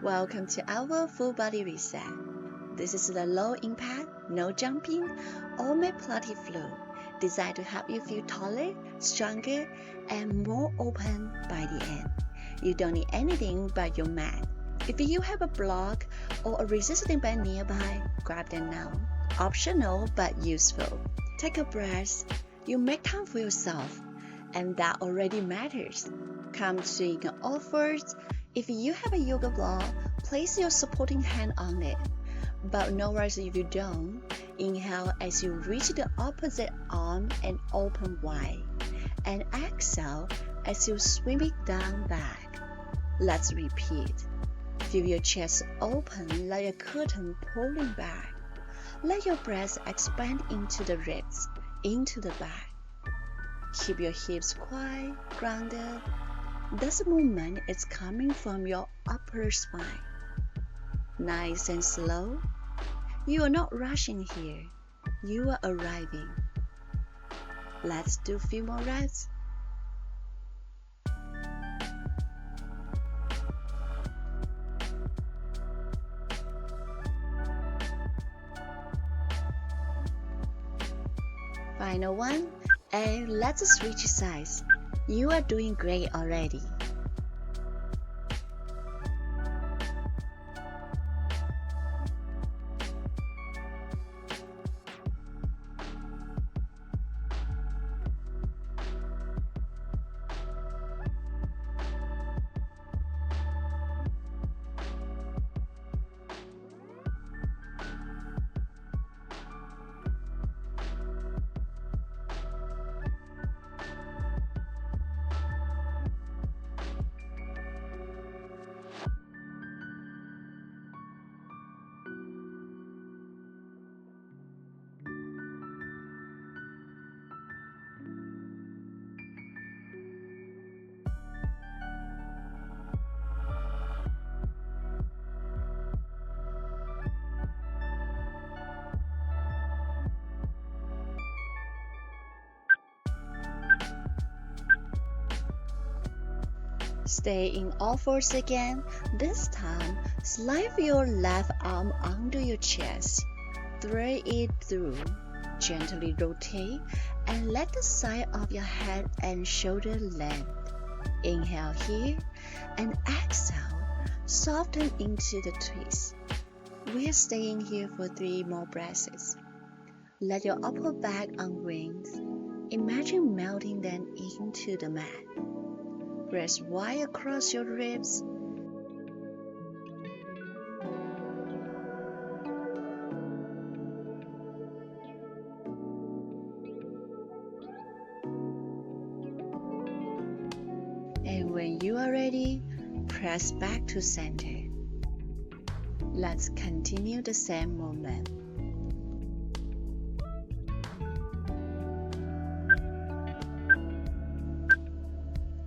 Welcome to our full body reset. This is the low impact, no jumping, all made Pilates flow, designed to help you feel taller, stronger, and more open by the end. You don't need anything but your mat. If you have a block or a resisting band nearby, grab them now. Optional but useful. Take a breath. You make time for yourself, and that already matters. Come swing offwards. If you have a yoga block, place your supporting hand on it. But no worries if you don't. Inhale as you reach the opposite arm and open wide. And exhale as you swing it down back. Let's repeat. Feel your chest open like a curtain pulling back. Let your breath expand into the ribs, into the back. Keep your hips quiet, grounded. This movement is coming from your upper spine. Nice and slow. You are not rushing here. You are arriving. Let's do a few more reps. Final one, and let's switch sides. You are doing great already. Stay in all fours again. This time, slide your left arm under your chest. Thread it through. Gently rotate and let the side of your head and shoulder land. Inhale here and exhale. Soften into the twist. We are staying here for 3 more breaths. Let your upper back unwind. Imagine melting them into the mat. Press wide across your ribs. And when you are ready, press back to center. Let's continue the same movement.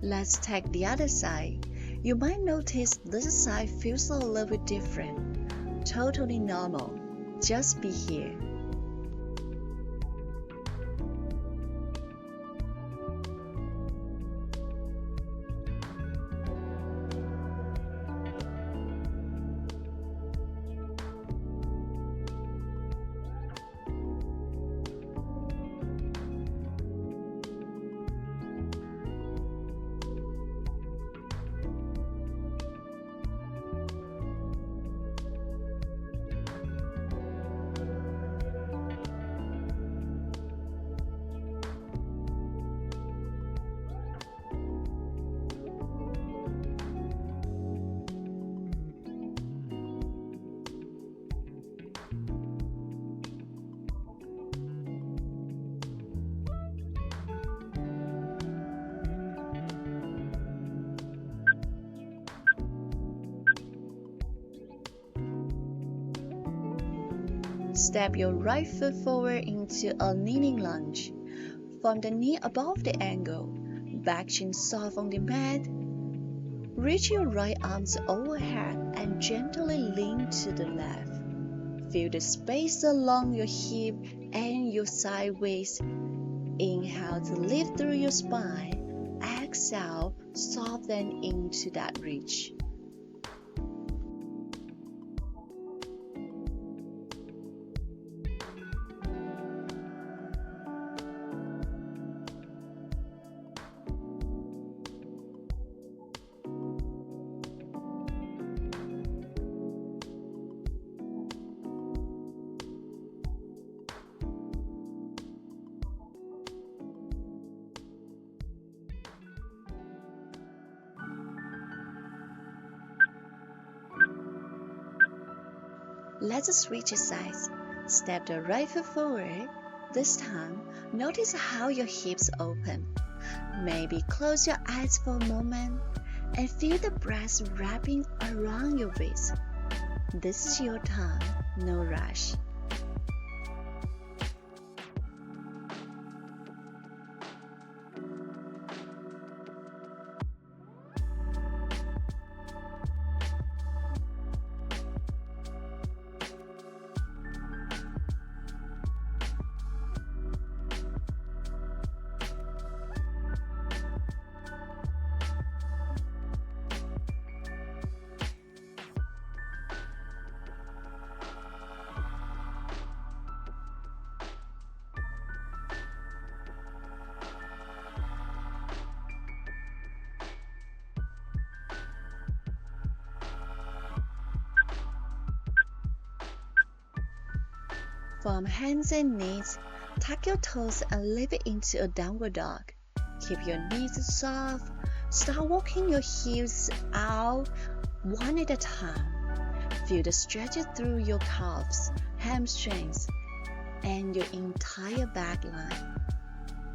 Let's take the other side. You might notice this side feels a little bit different. Totally normal. Just be here. Step your right foot forward into a kneeling lunge. From the knee above the ankle, back shin soft on the mat. Reach your right arms overhead and gently lean to the left. Feel the space along your hip and your sideways. Inhale to lift through your spine. Exhale, soften into that reach. Let's switch sides. Step the right foot forward. This time, notice how your hips open. Maybe close your eyes for a moment and feel the breath wrapping around your waist. This is your time, no rush. From hands and knees, tuck your toes and lift it into a downward dog. Keep your knees soft. Start walking your heels out one at a time. Feel the stretch through your calves, hamstrings, and your entire back line.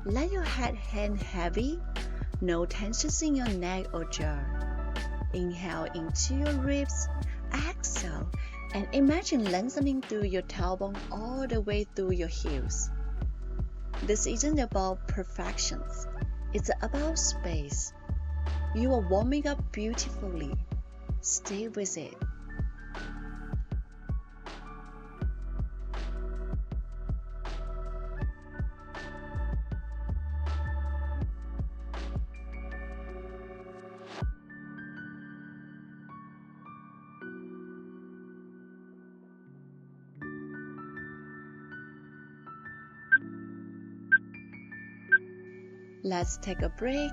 Let your head hang heavy, no tensions in your neck or jaw. Inhale into your ribs, exhale, and imagine lengthening through your tailbone all the way through your heels. This isn't about perfection, it's about space. You are warming up beautifully. Stay with it. Let's take a break.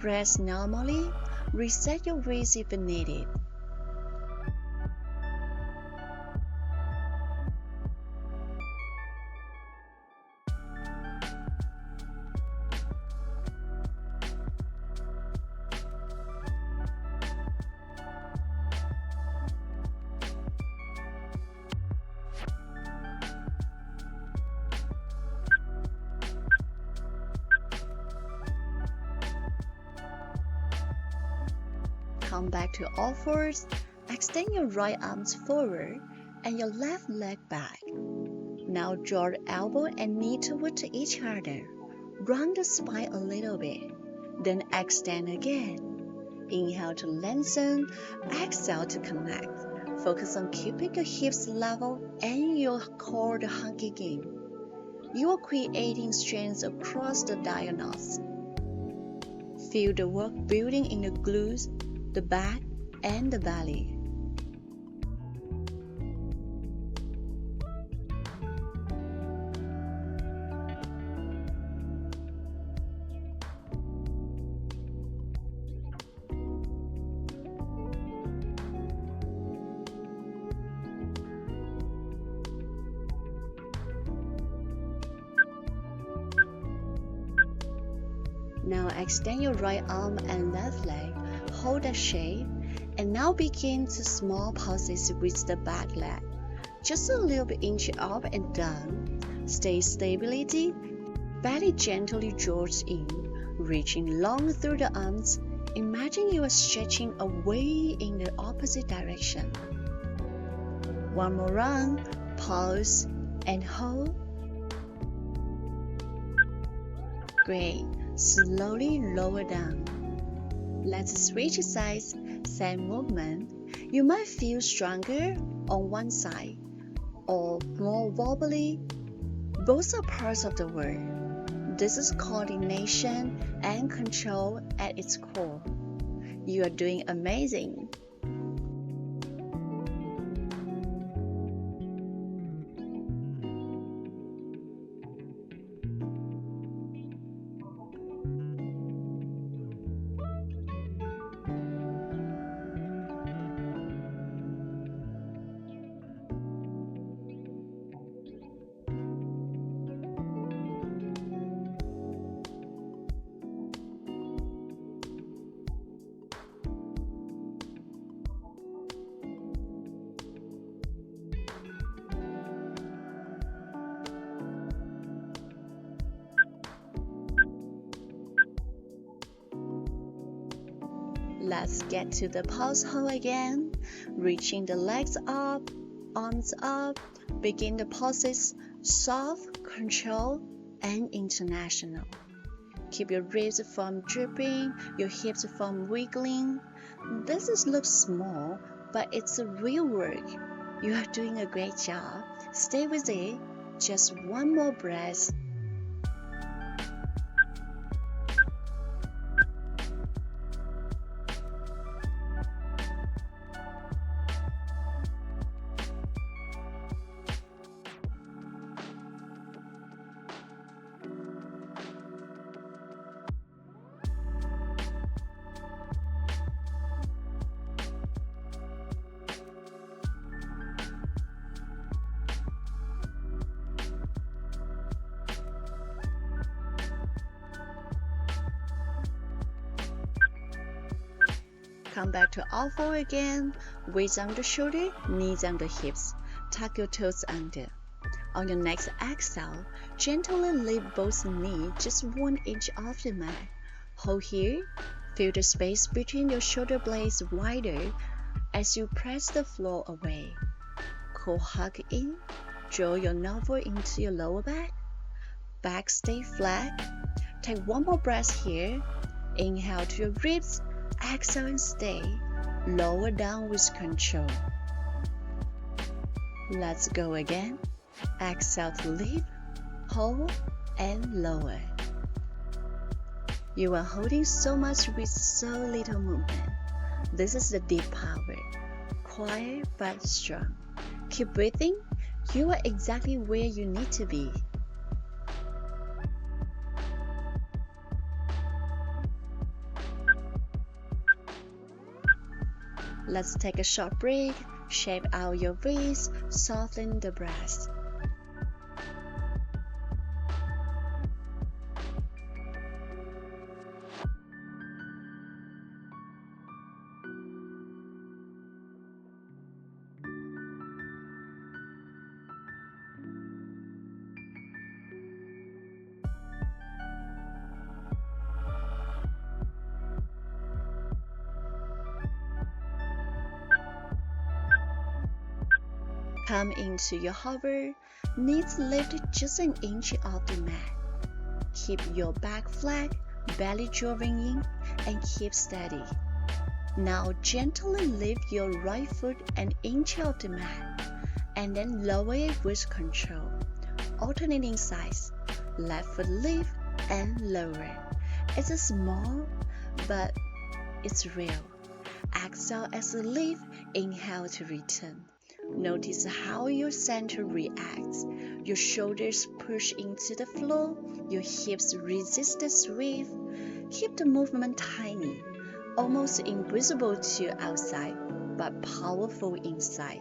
Breathe normally. Reset your waist if needed. Come back to all fours. Extend your right arms forward and your left leg back. Now draw the elbow and knee toward each other. Round the spine a little bit. Then extend again. Inhale to lengthen. Exhale to connect. Focus on keeping your hips level and your core hunking in. You are creating strength across the diagonals. Feel the work building in the glutes, the back, and the belly. Now extend your right arm and left leg. Hold that shape. And now begin to small pulses with the back leg. Just a little bit inch up and down. Stay stability. Belly gently draws in, reaching long through the arms. Imagine you are stretching away in the opposite direction. One more round. Pause and hold. Great. Slowly lower down. Let's switch sides. Same movement. You might feel stronger on one side or more wobbly. Both are parts of the work. This is coordination and control at its core. You are doing amazing. Let's get to the pulse hold again. Reaching the legs up, arms up. Begin the pulses soft, controlled, and international. Keep your ribs from dripping, your hips from wiggling. This looks small, but it's a real work. You are doing a great job. Stay with it. Just one more breath. Come back to all four again. Weights on the shoulder, knees on the hips. Tuck your toes under. On your next exhale, gently lift both knees just 1 inch off the mat. Hold here. Feel the space between your shoulder blades wider as you press the floor away. Core hug in. Draw your navel into your lower back. Back stay flat. Take one more breath here. Inhale to your ribs. Exhale and stay. Lower down with control. Let's go again. Exhale to lift, hold, and lower. You are holding so much with so little movement. This is the deep power. Quiet but strong. Keep breathing. You are exactly where you need to be. Let's take a short break, shape out your waist, soften the breath. Come into your hover, knees lift just 1 inch off the mat. Keep your back flat, belly drawing in, and keep steady. Now gently lift your right foot 1 inch off the mat, and then lower it with control. Alternating sides, left foot lift and lower. It's small, but it's real. Exhale as you lift, inhale to return. Notice how your center reacts. Your shoulders push into the floor, your hips resist the sweep. Keep the movement tiny, almost invisible to outside, but powerful inside.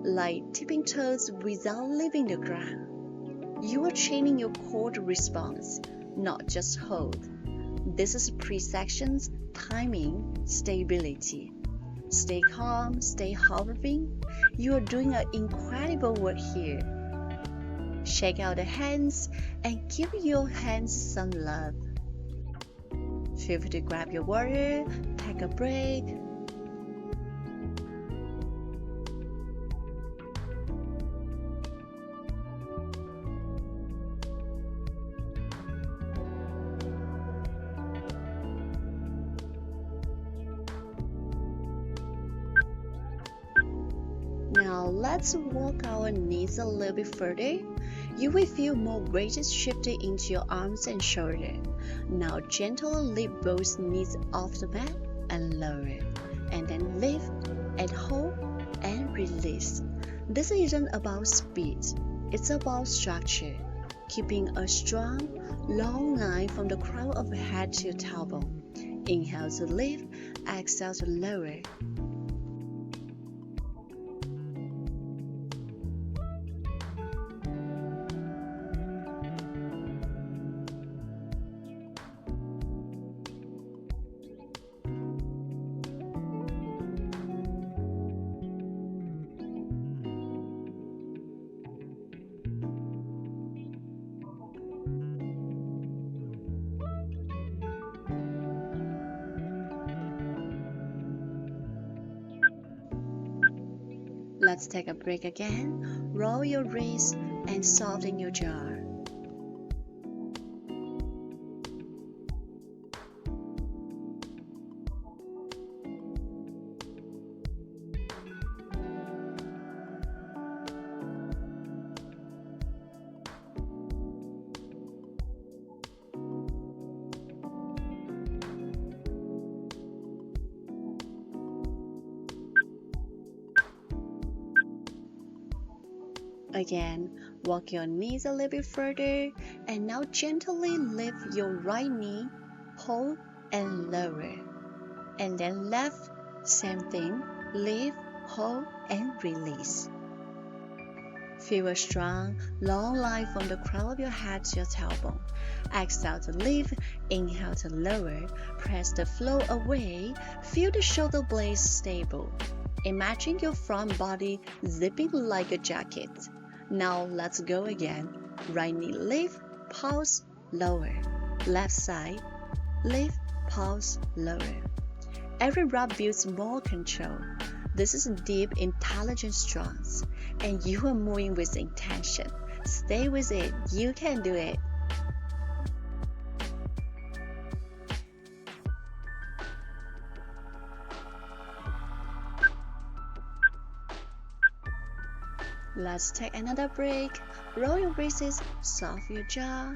Like tipping toes without leaving the ground. You are training your core to response, not just hold. This is pre-sections, timing, stability. Stay calm, stay hovering. You are doing an incredible work here. Shake out the hands and give your hands some love. Feel free to grab your water, take a break. Now let's walk our knees a little bit further. You will feel more weight shifted into your arms and shoulders. Now gently lift both knees off the mat and lower, and then lift and hold and release. This isn't about speed, it's about structure. Keeping a strong, long line from the crown of your head to your tailbone. Inhale to lift, exhale to lower. Let's take a break again. Roll your wrists and soften your jaw. Again, walk your knees a little bit further, and now gently lift your right knee, hold and lower. And then left, same thing, lift, hold and release. Feel a strong, long line from the crown of your head to your tailbone. Exhale to lift, inhale to lower, press the floor away, feel the shoulder blades stable. Imagine your front body zipping like a jacket. Now let's go again. Right knee lift, pause, lower. Left side, lift, pause, lower. Every rep builds more control. This is deep, intelligent stance, and you are moving with intention. Stay with it. You can do it. Let's take another break. Roll your wrists, soft your jaw.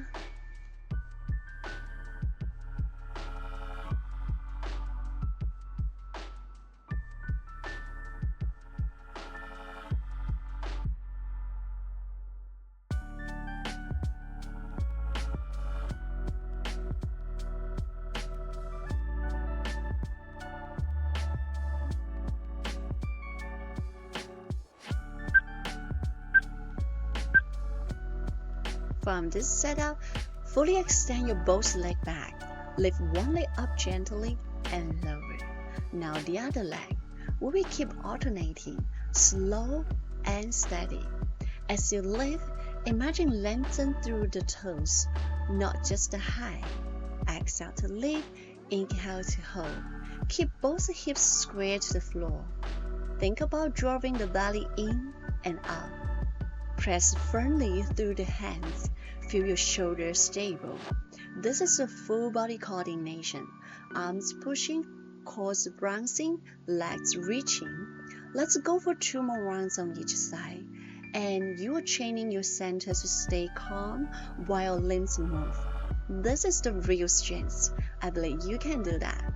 From this setup, fully extend your both leg back. Lift one leg up gently and lower. Now the other leg. We will keep alternating, slow and steady. As you lift, imagine lengthen through the toes, not just the height. Exhale to lift, inhale to hold. Keep both hips square to the floor. Think about drawing the belly in and out. Press firmly through the hands. Feel your shoulders stable. This is a full body coordination. Arms pushing, quads bouncing, legs reaching. Let's go for 2 more rounds on each side. And you are training your center to stay calm while limbs move. This is the real strength. I believe you can do that.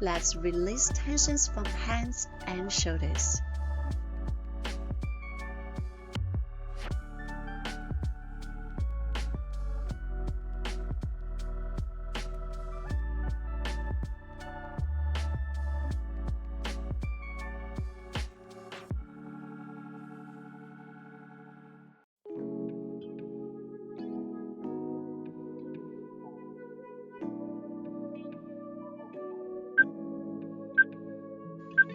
Let's release tensions from hands and shoulders.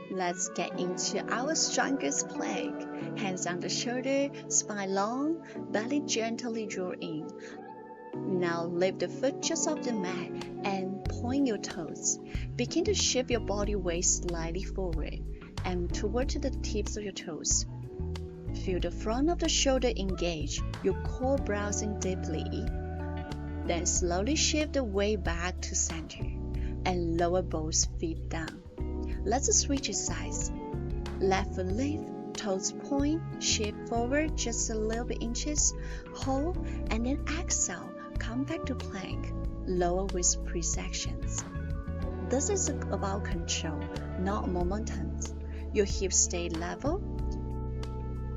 Let's get into our strongest plank. Hands on the shoulder, spine long, belly gently draw in. Now lift the foot just off the mat and point your toes. Begin to shift your body weight slightly forward and toward the tips of your toes. Feel the front of the shoulder engage, your core browsing deeply. Then slowly shift the weight back to center and lower both feet down. Let's switch sides. Left foot lift, toes point, shift forward just a little bit inches, hold, and then exhale, come back to plank, lower with pre-sections. This is about control, not momentum. Your hips stay level,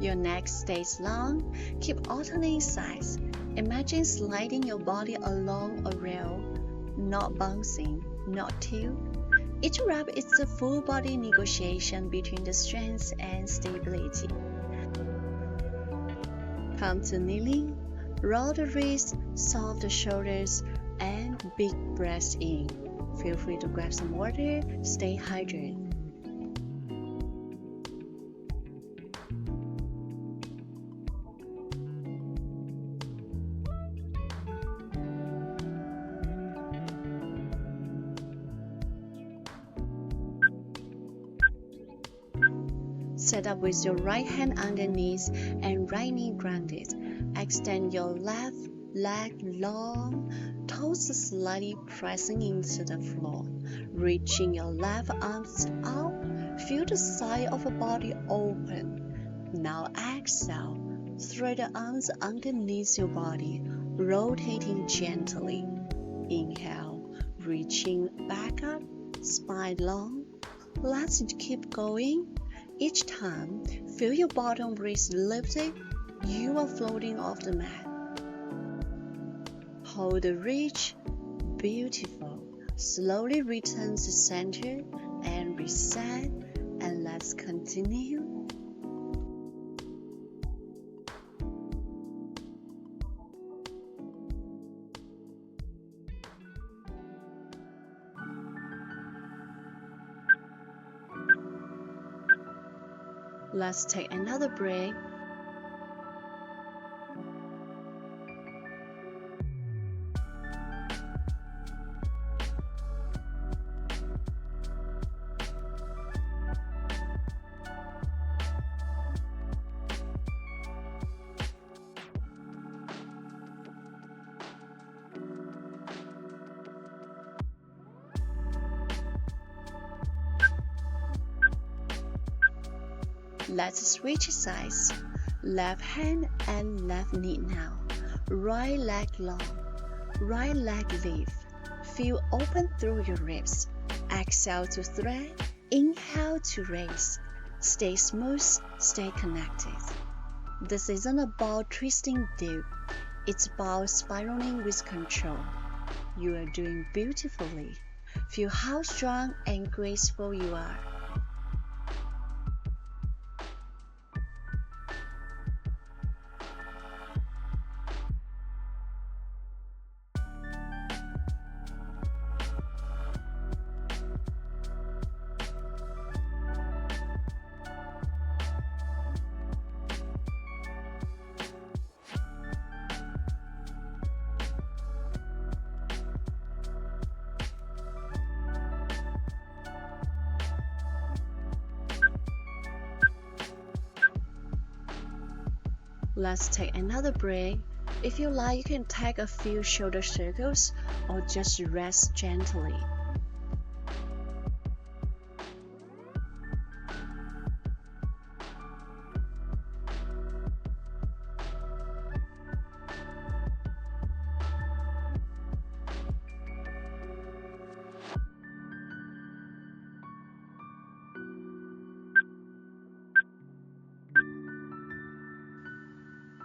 your neck stays long, keep alternating sides. Imagine sliding your body along a rail, not bouncing, not tilt. Each rep is a full body negotiation between the strength and stability. Come to kneeling, roll the wrists, soft the shoulders, and big breath in. Feel free to grab some water, stay hydrated. Set up with your right hand underneath and right knee grounded. Extend your left leg long, toes slightly pressing into the floor. Reaching your left arms out, feel the side of your body open. Now exhale, thread the arms underneath your body, rotating gently. Inhale, reaching back up, spine long. Let's keep going. Each time, feel your bottom ribs lifted. You are floating off the mat. Hold the reach. Beautiful. Slowly return to center and reset. And let's continue. Let's take another break. Let's switch sides. Left hand and left knee now. Right leg long. Right leg lift. Feel open through your ribs. Exhale to thread. Inhale to raise. Stay smooth, stay connected. This isn't about twisting deep. It's about spiraling with control. You are doing beautifully. Feel how strong and graceful you are. Let's take another break. If you like, you can take a few shoulder circles or just rest gently.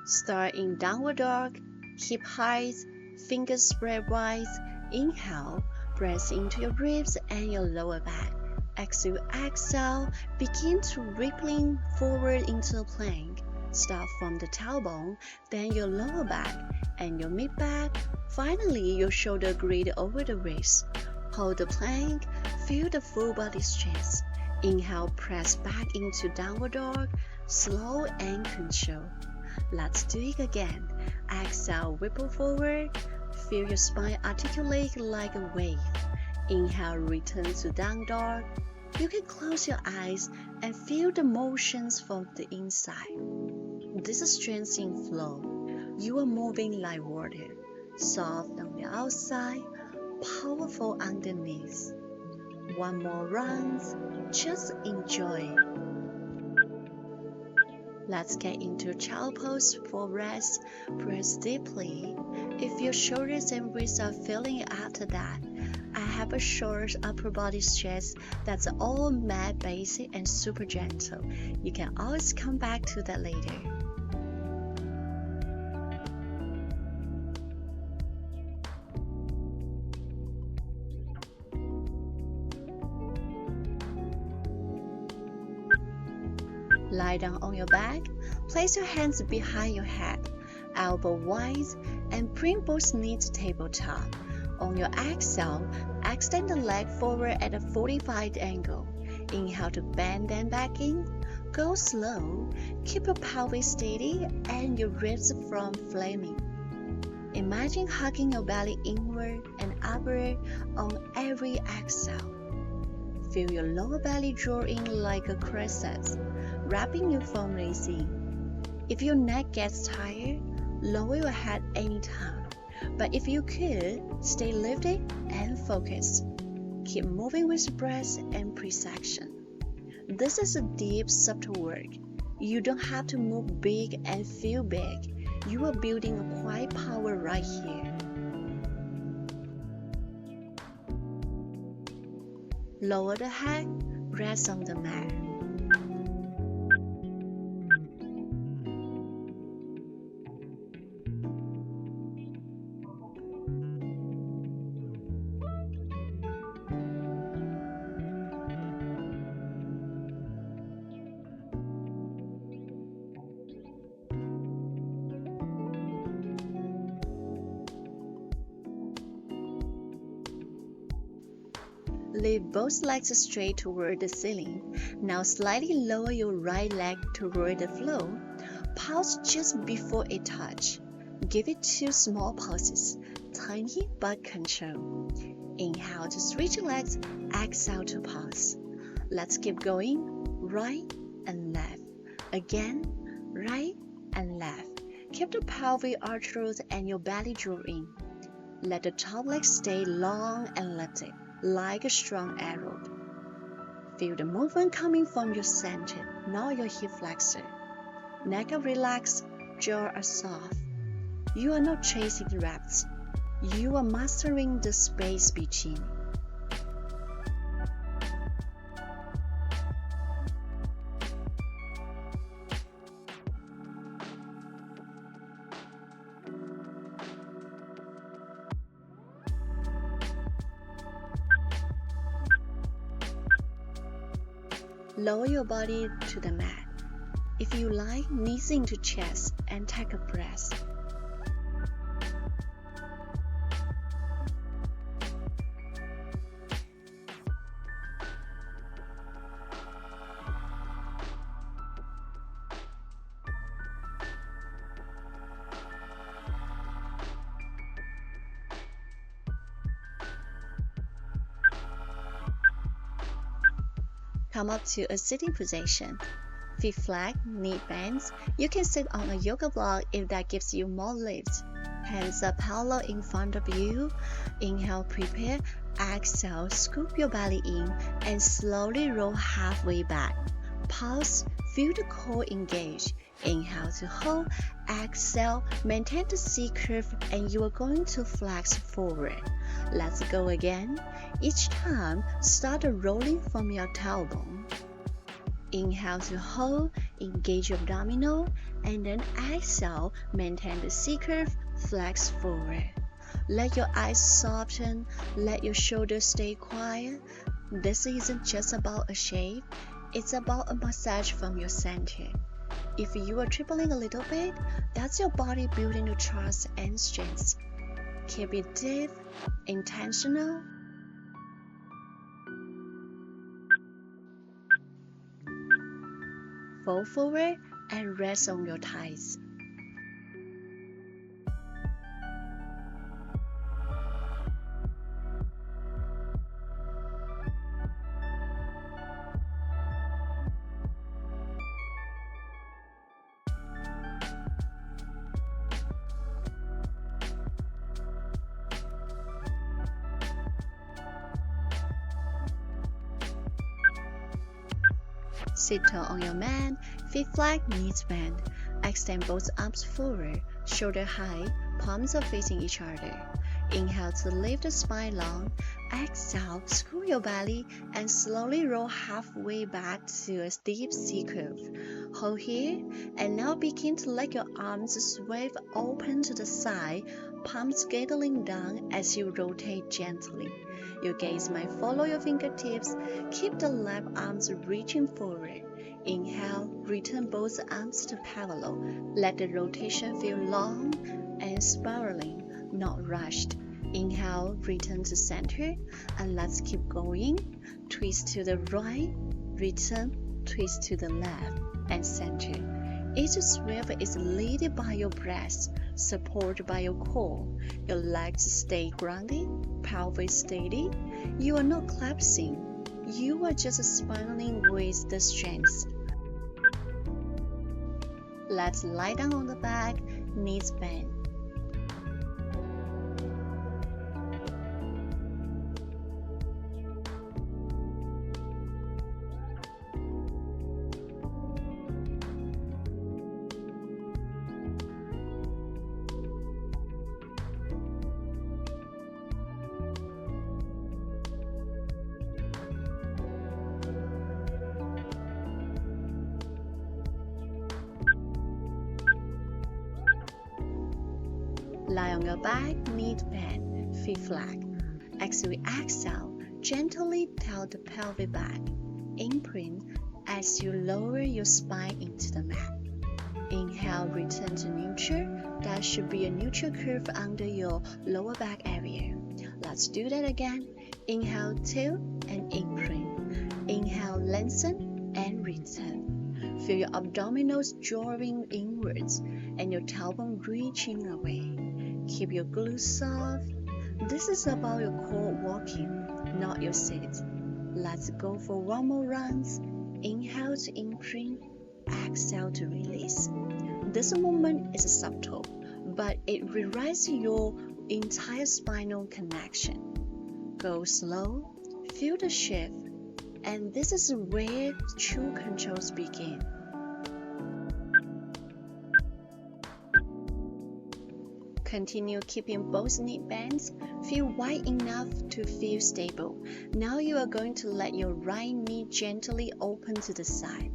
Start in downward dog, hip height, fingers spread wide. Inhale, press into your ribs and your lower back. Exhale, begin to rippling forward into a plank. Start from the tailbone, then your lower back and your mid back. Finally, your shoulder grid over the wrist. Hold the plank, feel the full body stretch. Inhale, press back into downward dog, slow and control. Let's do it again. Exhale, ripple forward. Feel your spine articulate like a wave. Inhale, return to down dog. You can close your eyes and feel the motions from the inside. This is strength in flow. You are moving like water, soft on the outside, powerful underneath. One more round, just enjoy. Let's get into child pose for rest. Press deeply. If your shoulders and wrists are feeling it after that, I have a short upper body stretch that's all mat basic and super gentle. You can always come back to that later. Lie down on your back, place your hands behind your head, elbow wide, and bring both knees to tabletop. On your exhale, extend the leg forward at a 45 angle. Inhale to bend and back in. Go slow, keep your pelvis steady and your ribs from flaming. Imagine hugging your belly inward and upward on every exhale. Feel your lower belly draw in like a crescent. wrapping your foam racing. If your neck gets tired, lower your head anytime. But if you could, stay lifted and focused. Keep moving with breath and precision. This is a deep, subtle work. You don't have to move big and feel big. You are building a quiet power right here. Lower the head, rest on the mat. Lift both legs straight toward the ceiling. Now slightly lower your right leg toward the floor. Pause just before a touch. Give it 2 small pauses, tiny but controlled. Inhale to switch legs, exhale to pause. Let's keep going, right and left. Again, right and left. Keep the pelvic arches and your belly draw in. Let the top leg stay long and lifted, like a strong arrow. Feel the movement coming from your center, not your hip flexor. Neck are relaxed, jaw are soft. You are not chasing reps. You are mastering the space between. Lower your body to the mat. If you like, knees into chest and take a breath. Come up to a sitting position. Feet flat, knee bends. You can sit on a yoga block if that gives you more lift. Hands are parallel in front of you. Inhale, prepare. Exhale, scoop your belly in and slowly roll halfway back. Pause, feel the core engage. Inhale to hold. Exhale, maintain the C curve and you are going to flex forward. Let's go again. Each time, start rolling from your tailbone. Inhale to hold, engage your abdominal, and then exhale, maintain the C curve, flex forward. Let your eyes soften, let your shoulders stay quiet. This isn't just about a shape, it's about a massage from your center. If you are tripling a little bit, that's your body building the trust and strength. Keep it deep, intentional. Fold forward and rest on your thighs. Sit tall on your mat, feet flat, knees bend. Extend both arms forward, shoulder high, palms are facing each other. Inhale to lift the spine long. Exhale, screw your belly and slowly roll halfway back to a deep C curve. Hold here and now begin to let your arms sway open to the side, palms gathering down as you rotate gently. Your gaze might follow your fingertips. Keep the left arms reaching forward. Inhale, return both arms to parallel. Let the rotation feel long and spiraling, not rushed. Inhale, return to center, and let's keep going. Twist to the right, return, twist to the left, and center. Each swivel is led by your breath, supported by your core. Your legs stay grounded, pelvis steady. You are not collapsing. You are just spiraling with the strength. Let's lie down on the back, knees bent. Lie on your back, knees bent, feet flat. As you exhale, gently tilt the pelvic back. Imprint as you lower your spine into the mat. Inhale, return to neutral. That should be a neutral curve under your lower back area. Let's do that again. Inhale, tilt and imprint. Inhale, lengthen and return. Feel your abdominals drawing inwards and your tailbone reaching away. Keep your glutes soft. This is about your core working, not your sit. Let's go for one more round. Inhale to imprint, exhale to release. This movement is subtle, but it rewrites your entire spinal connection. Go slow, feel the shift, and this is where true controls begin. Continue keeping both knee bends. Feel wide enough to feel stable. Now you are going to let your right knee gently open to the side.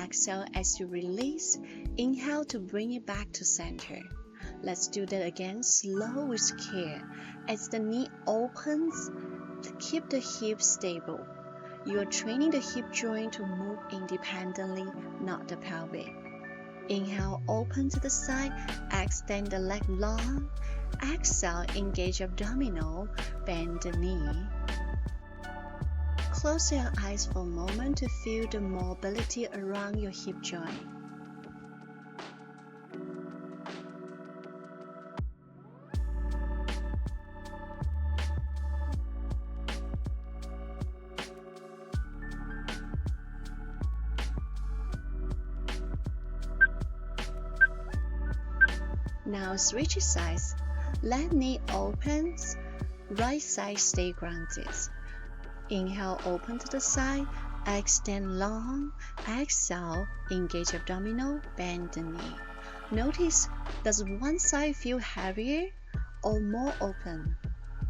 Exhale as you release. Inhale to bring it back to center. Let's do that again, slow with care. As the knee opens, keep the hips stable. You are training the hip joint to move independently, not the pelvic. Inhale, open to the side, extend the leg long. Exhale, engage abdominal, bend the knee. Close your eyes for a moment to feel the mobility around your hip joint. Now switch sides. Left knee opens, right side stay grounded. Inhale, open to the side, extend long. Exhale, engage abdominal, bend the knee. Notice, does one side feel heavier or more open?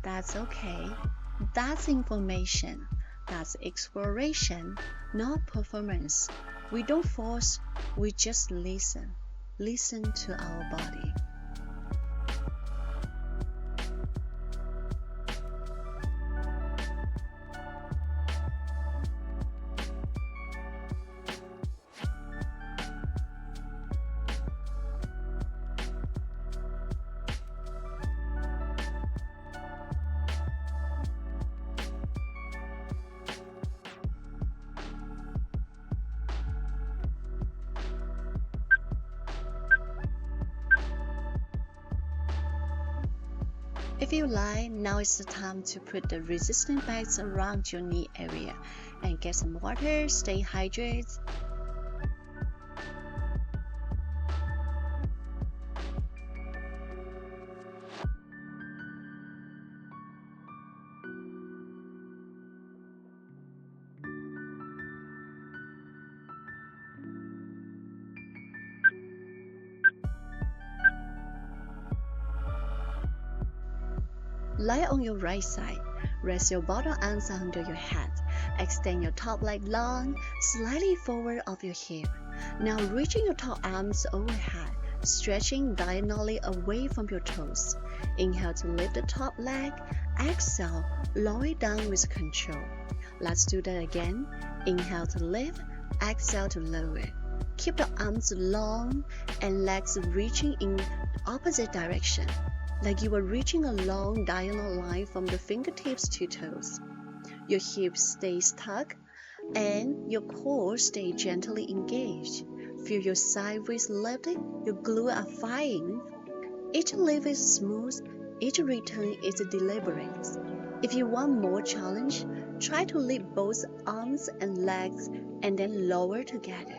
That's okay. That's information. That's exploration, not performance. We don't force, we just listen. Listen to our body. If you like, now is the time to put the resistance bands around your knee area and get some water, stay hydrated. Lie on your right side. Rest your bottom arms under your head. Extend your top leg long, slightly forward of your hip. Now reaching your top arms overhead, stretching diagonally away from your toes. Inhale to lift the top leg. Exhale, lower it down with control. Let's do that again. Inhale to lift. Exhale to lower. Keep the arms long and legs reaching in the opposite direction, like you are reaching a long diagonal line from the fingertips to toes. Your hips stay stuck and your core stay gently engaged. Feel your sideways lifting, your glutes are firing. Each lift is smooth, each return is deliberate. If you want more challenge, try to lift both arms and legs and then lower together.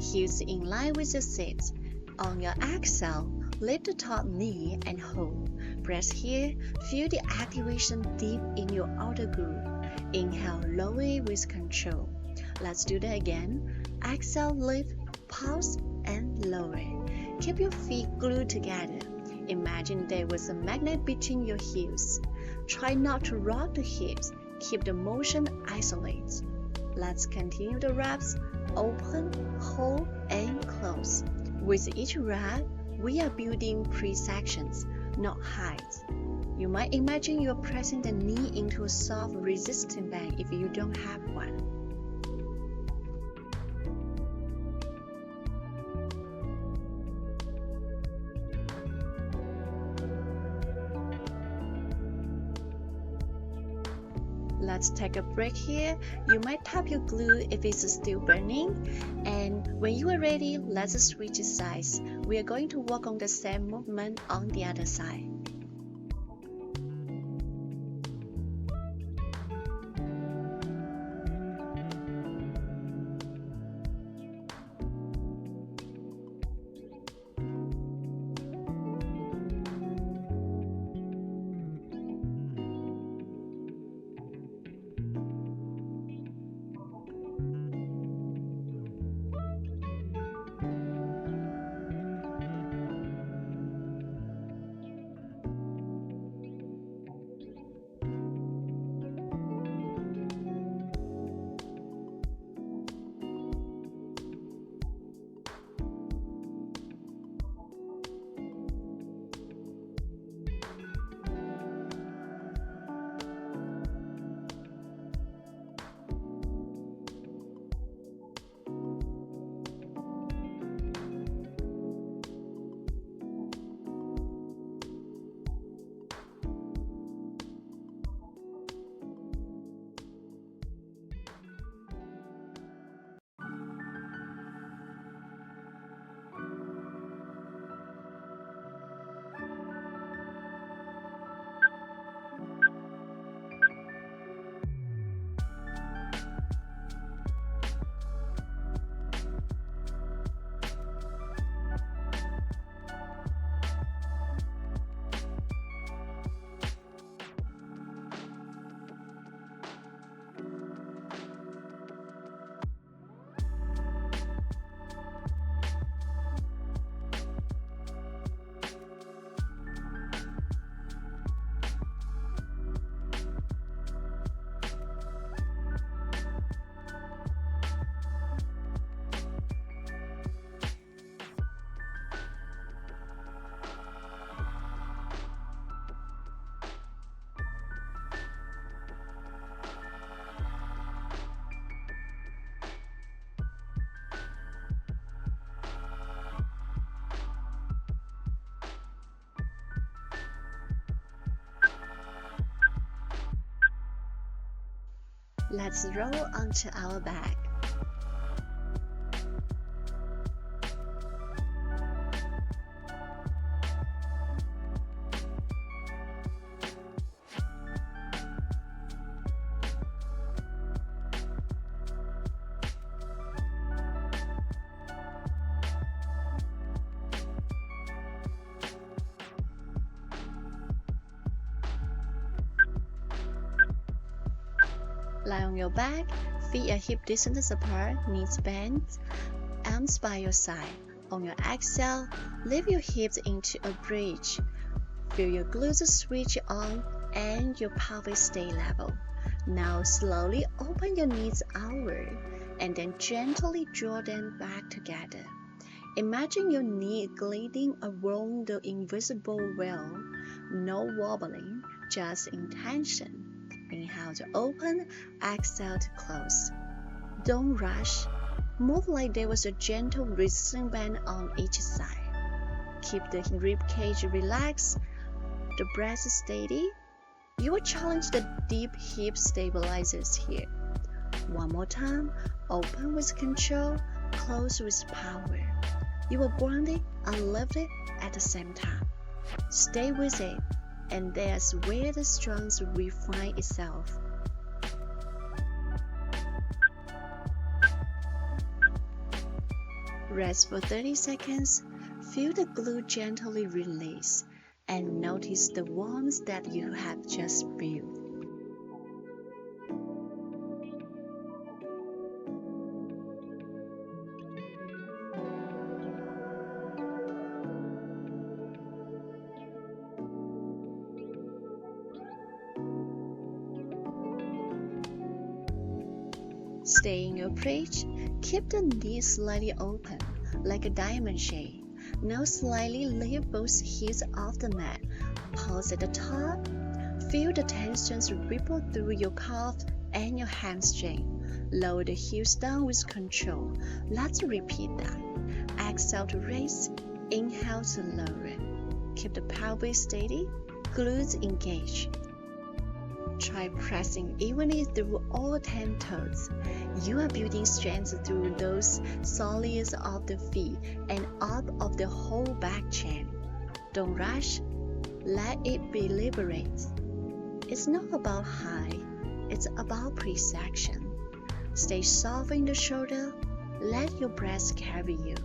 Heels in line with your seat. On your exhale, lift the top knee and hold. Press here, feel the activation deep in your outer glute. Inhale, lower it with control. Let's do that again. Exhale, lift, pause, and lower. Keep your feet glued together. Imagine there was a magnet between your heels. Try not to rock the hips. Keep the motion isolated. Let's continue the reps. Open, hold, and close. With each rep, we are building pre-sections, not heights. You might imagine you're pressing the knee into a soft resistant band if you don't have one. Let's take a break here. You might tap your glute if it's still burning. And when you are ready, let's switch sides. We are going to work on the same movement on the other side. Let's roll onto our back. Lie on your back, feet are hip distance apart, knees bent, arms by your side. On your exhale, lift your hips into a bridge. Feel your glutes switch on and your pelvis stay level. Now slowly open your knees outward and then gently draw them back together. Imagine your knee gliding around the invisible wheel. No wobbling, just intention. Inhale to open, exhale to close. Don't rush. Move like there was a gentle resistance band on each side. Keep the rib cage relaxed, the breath steady. You will challenge the deep hip stabilizers here. One more time, open with control, close with power. You are grounded and lifted at the same time. Stay with it, and that's where the strength will find itself. Rest for 30 seconds, feel the glute gently release, and notice the warmth that you have just built. Stay in your bridge, keep the knees slightly open, like a diamond shape. Now slightly lift both heels off the mat. Pause at the top. Feel the tensions ripple through your calf and your hamstring. Lower the heels down with control. Let's repeat that. Exhale to raise, inhale to lower. Keep the pelvis steady, glutes engaged. Try pressing evenly through all 10 toes. You are building strength through those soles of the feet and up of the whole back chain. Don't rush. Let it be liberated. It's not about height, it's about precision. Stay soft in the shoulder. Let your breath carry you.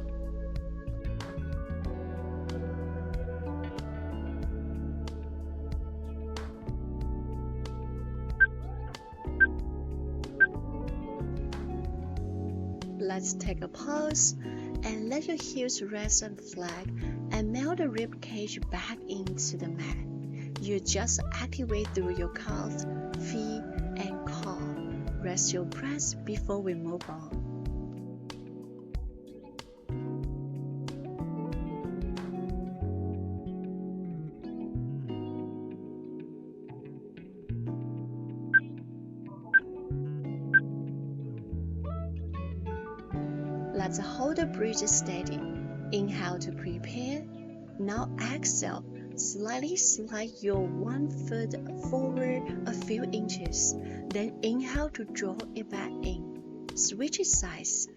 Let's take a pause and let your heels rest on the flat and melt the rib cage back into the mat. You just activate through your calves, feet, and core. Rest your breath before we move on. Let's hold the bridge steady. Inhale to prepare. Now exhale. Slightly slide your one foot forward a few inches. Then inhale to draw it back in. Switch sides.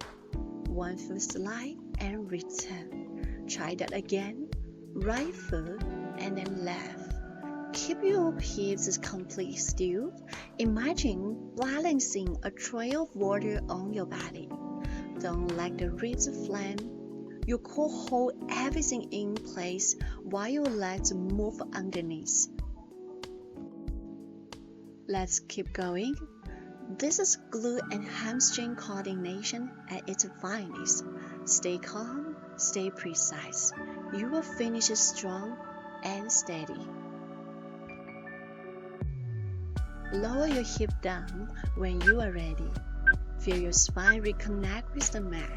One foot slide and return. Try that again. Right foot and then left. Keep your hips completely still. Imagine balancing a trail of water on your body. Don't let the ribs flame. Your core hold everything in place while your legs move underneath. Let's keep going. This is glute and hamstring coordination at its finest. Stay calm, stay precise. You will finish strong and steady. Lower your hip down when you are ready. Feel your spine reconnect with the mat.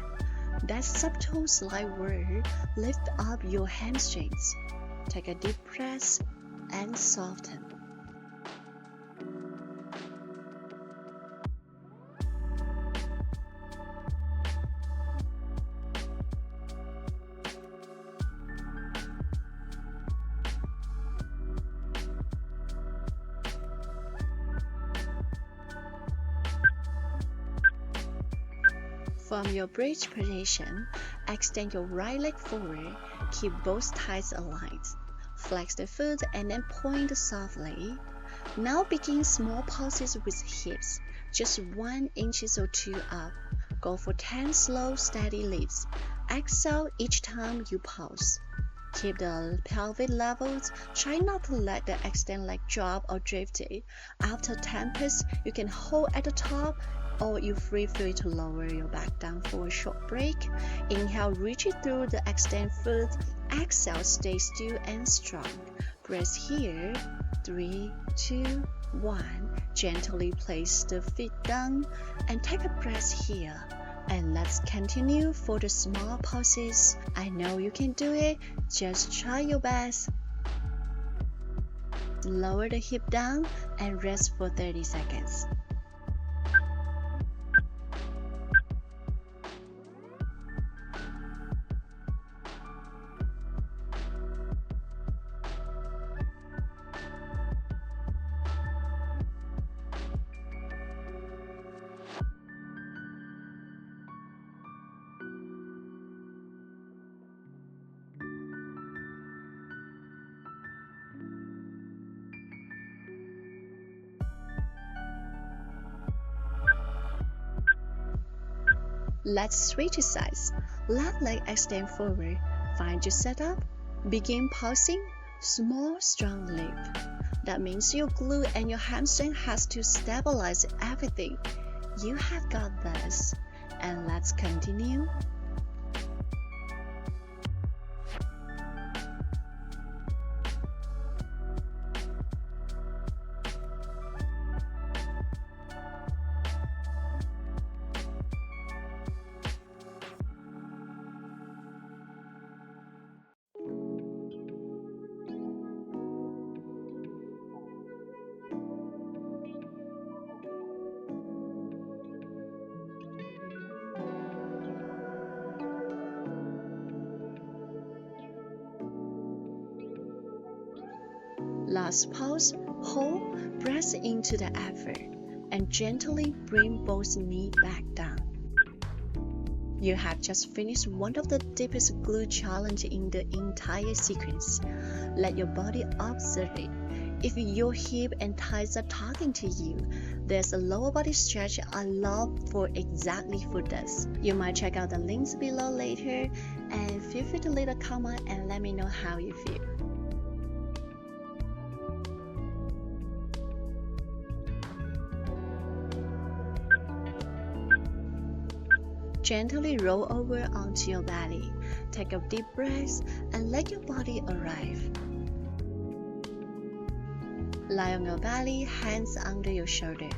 That subtle slide will lift up your hamstrings. Take a deep breath and soften. From your bridge position, extend your right leg forward, keep both thighs aligned. Flex the foot and then point softly. Now begin small pauses with hips, just 1 inch or 2 up. Go for 10 slow, steady lifts. Exhale each time you pause. Keep the pelvic leveled. Try not to let the extend leg drop or drift. After 10 reps, you can hold at the top, or you feel free to lower your back down for a short break. Inhale, reach it through the extend foot. Exhale, stay still and strong. Breath here. 3, 2, 1. Gently place the feet down and take a breath here. And let's continue for the small pauses. I know you can do it. Just try your best. Lower the hip down and rest for 30 seconds. Let's switch sides. Left leg extend forward. Find your setup. Begin pulsing. Small, strong lift. That means your glute and your hamstring has to stabilize everything. You have got this. And let's continue. Last pause, hold, press into the effort, and gently bring both knees back down. You have just finished one of the deepest glute challenges in the entire sequence. Let your body observe it. If your hip and thighs are talking to you, there's a lower body stretch I love for exactly for this. You might check out the links below later, and feel free to leave a comment and let me know how you feel. Gently roll over onto your belly. Take a deep breath and let your body arrive. Lie on your belly, hands under your shoulder,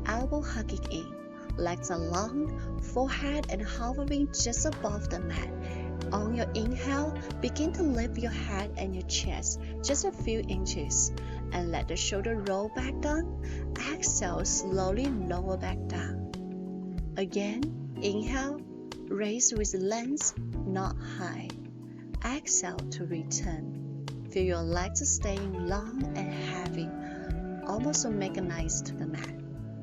elbow hugging in, legs are long, forehead and hovering just above the mat. On your inhale, begin to lift your head and your chest just a few inches and let the shoulder roll back down. Exhale, slowly lower back down. Again, inhale, raise with length, not high. Exhale to return. Feel your legs staying long and heavy, almost mechanized to the mat.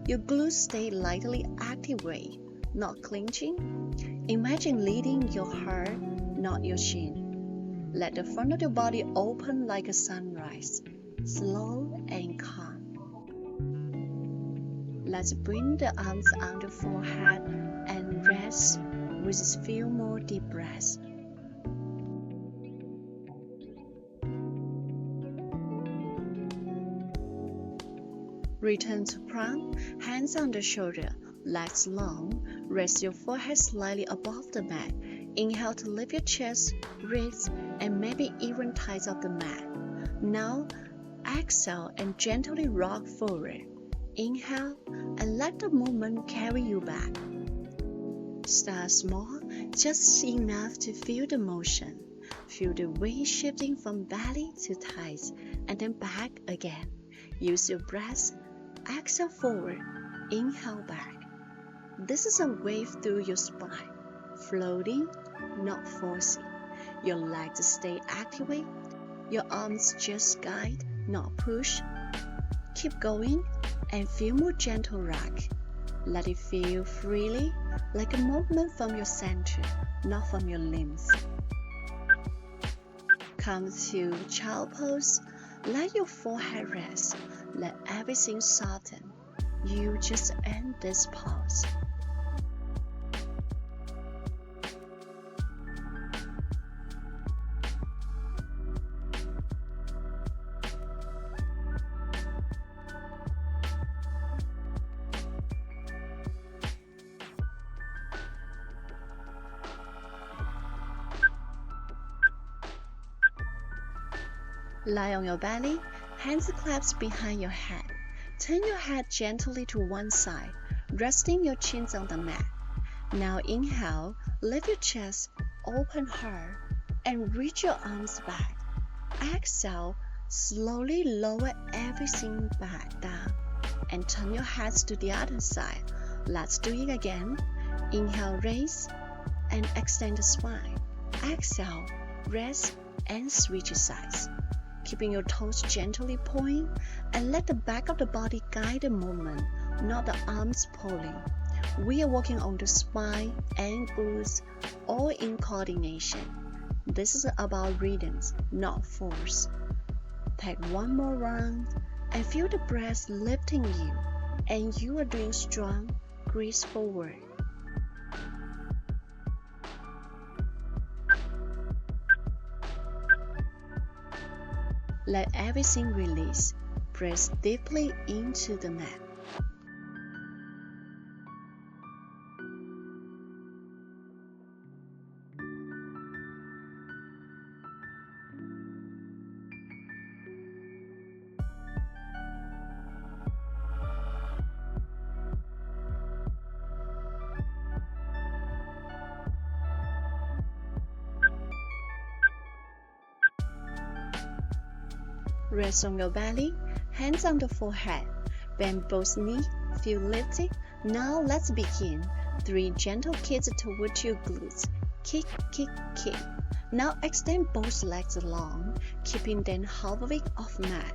Your glutes stay lightly activate, not clenching. Imagine leading your heart, not your chin. Let the front of your body open like a sunrise, slow and calm. Let's bring the arms under forehead and rest with a few more deep breaths. Return to plank, hands on the shoulder, legs long, rest your forehead slightly above the mat. Inhale to lift your chest, ribs, and maybe even thighs off the mat. Now, exhale and gently rock forward. Inhale and let the movement carry you back. Start small, just enough to feel the motion. Feel the weight shifting from belly to thighs and then back again. Use your breath. Exhale forward. Inhale back. This is a wave through your spine, floating, not forcing. Your legs stay activated. Your arms just guide, not push. Keep going and feel more gentle rock. Let it feel freely, like a movement from your center, not from your limbs. Come to child pose. Let your forehead rest. Let everything soften. You just end this pose. Lie on your belly, hands clasped behind your head. Turn your head gently to one side, resting your chins on the mat. Now inhale, lift your chest, open heart, and reach your arms back. Exhale, slowly lower everything back down, and turn your heads to the other side. Let's do it again. Inhale, raise, and extend the spine. Exhale, rest, and switch sides. Keeping your toes gently point and let the back of the body guide the movement, not the arms pulling. We are working on the spine and glutes, all in coordination. This is about rhythms, not force. Take one more round and feel the breath lifting you, and you are doing strong, graceful work. Let everything release. Press deeply into the mat. Rest on your belly, hands on the forehead. Bend both knees, feel lifted. Now let's begin. 3 gentle kicks towards your glutes. Kick, kick, kick. Now extend both legs long, keeping them halfway off mat.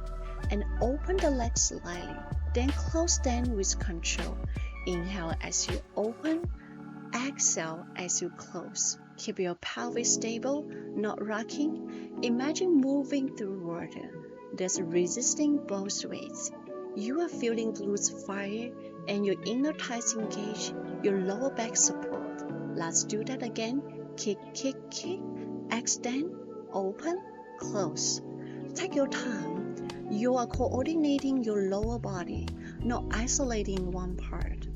And open the legs slightly, then close them with control. Inhale as you open, exhale as you close. Keep your pelvis stable, not rocking. Imagine moving through water. There's resisting both ways. You are feeling glutes fire and your inner thighs engage, your lower back support. Let's do that again. Kick, kick, kick. Extend, open, close. Take your time. You are coordinating your lower body, not isolating one part.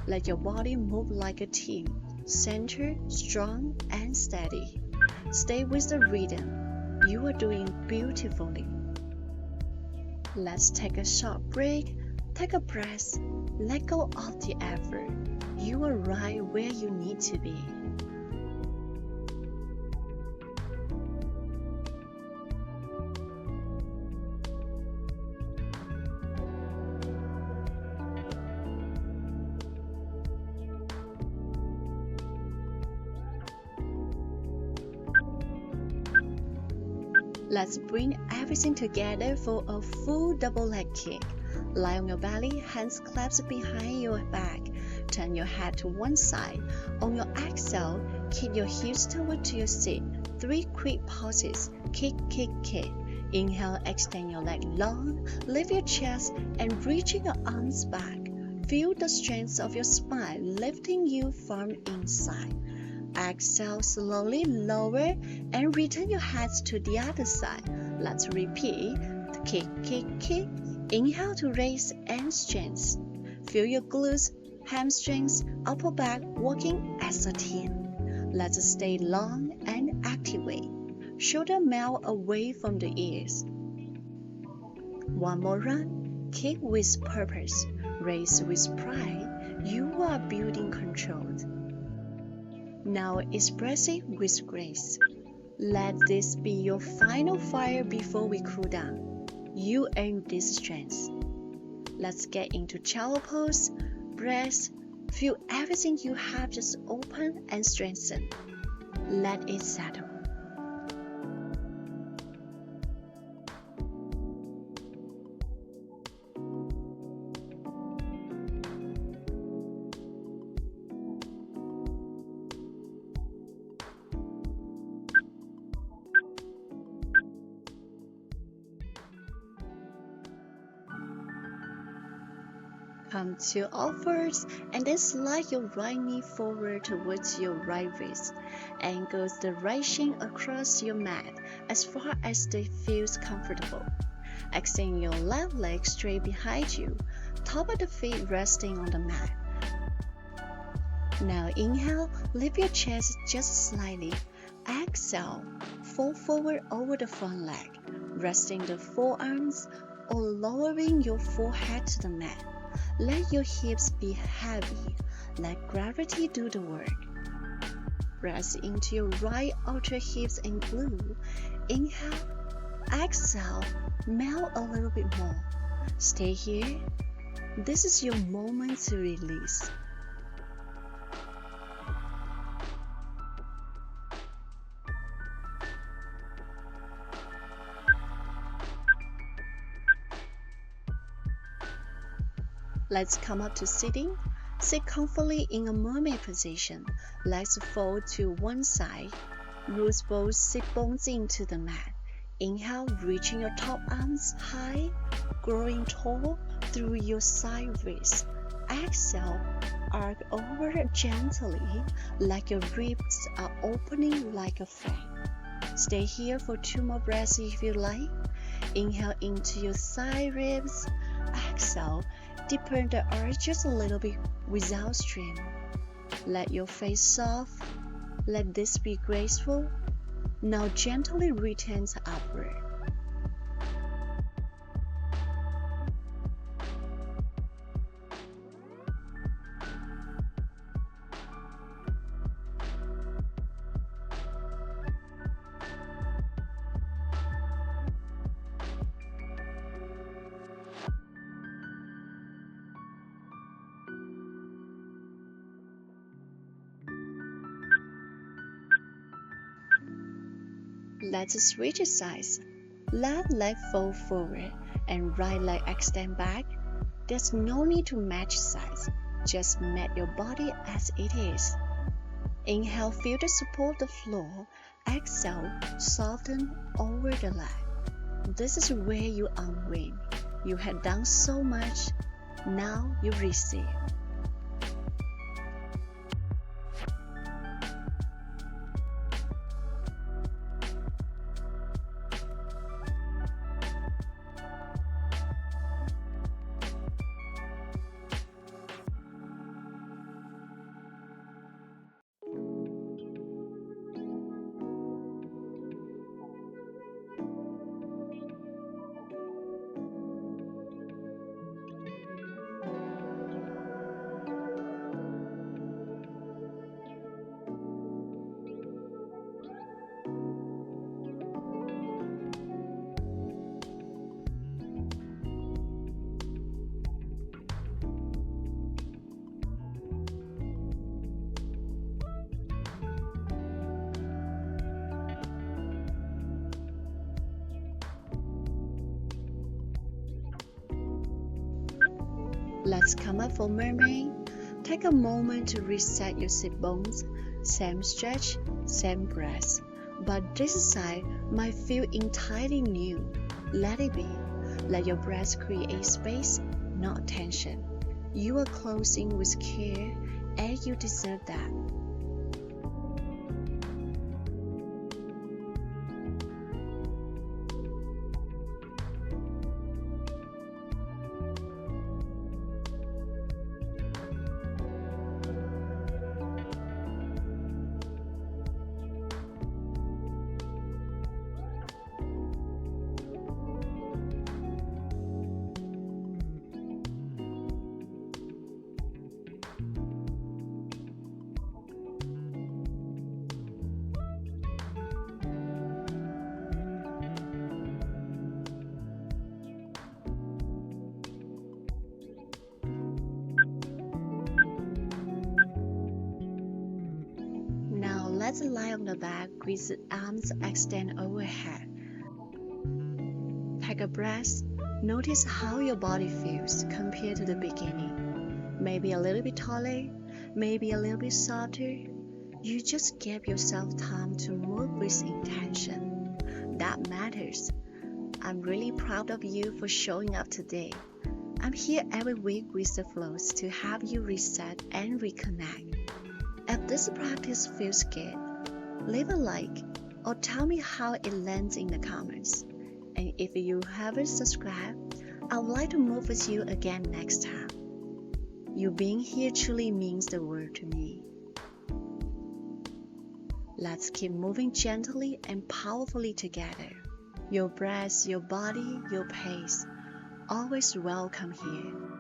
Let your body move like a team, centered, strong, and steady. Stay with the rhythm. You are doing beautifully. Let's take a short break. Take a breath. Let go of the effort. You are right where you need to be. Let's bring everything together for a full double leg kick. Lie on your belly, hands clasped behind your back. Turn your head to one side. On your exhale, keep your hips toward your seat. 3 quick pauses. Kick, kick, kick. Inhale, extend your leg long. Lift your chest and reaching your arms back. Feel the strength of your spine lifting you from inside. Exhale, slowly lower and return your hands to the other side. Let's repeat. Kick, kick, kick. Inhale to raise and strengthen. Feel your glutes, hamstrings, upper back working as a team. Let's stay long and activate. Shoulder melt away from the ears. One more run. Kick with purpose. Raise with pride. You are building control. Now express it with grace. Let this be your final fire before we cool down. You earn this strength. Let's get into child's pose. Breath. Feel everything you have just open and strengthen. Let it settle. Come to all fours and then slide your right knee forward towards your right wrist. Angle the right shin across your mat as far as it feels comfortable. Extend your left leg straight behind you, top of the feet resting on the mat. Now inhale, lift your chest just slightly. Exhale, fold forward over the front leg, resting the forearms or lowering your forehead to the mat. Let your hips be heavy. Let gravity do the work. Press into your right outer hips and glute. Inhale, exhale, melt a little bit more. Stay here. This is your moment to release. Let's come up to sitting. Sit comfortably in a mermaid position. Legs fold to one side. Root both sit bones into the mat. Inhale, reaching your top arms high, growing tall through your side wrists. Exhale, arc over gently, like your ribs are opening like a fan. Stay here for 2 more breaths if you like. Inhale into your side ribs. Exhale, deepen the arch just a little bit without strain. Let your face soft. Let this be graceful. Now gently return upward. Let's switch sides. Left leg fold forward and right leg extend back. There's no need to match sides. Just meet your body as it is. Inhale, feel the support the floor. Exhale, soften over the leg. This is where you unwind. You have done so much. Now you receive. Let's come up for mermaid. Take a moment to reset your sit bones. Same stretch, same breath. But this side might feel entirely new. Let it be. Let your breath create space, not tension. You are closing with care, and you deserve that. Let's lie on the back with the arms extend overhead. Take a breath. Notice how your body feels compared to the beginning. Maybe a little bit taller, maybe a little bit softer. You just give yourself time to move with intention. That matters. I'm really proud of you for showing up today. I'm here every week with the flows to help you reset and reconnect. If this practice feels good, leave a like or tell me how it lands in the comments. And if you haven't subscribed, I would like to move with you again next time. You being here truly means the world to me. Let's keep moving gently and powerfully together. Your breath, your body, your pace, always welcome here.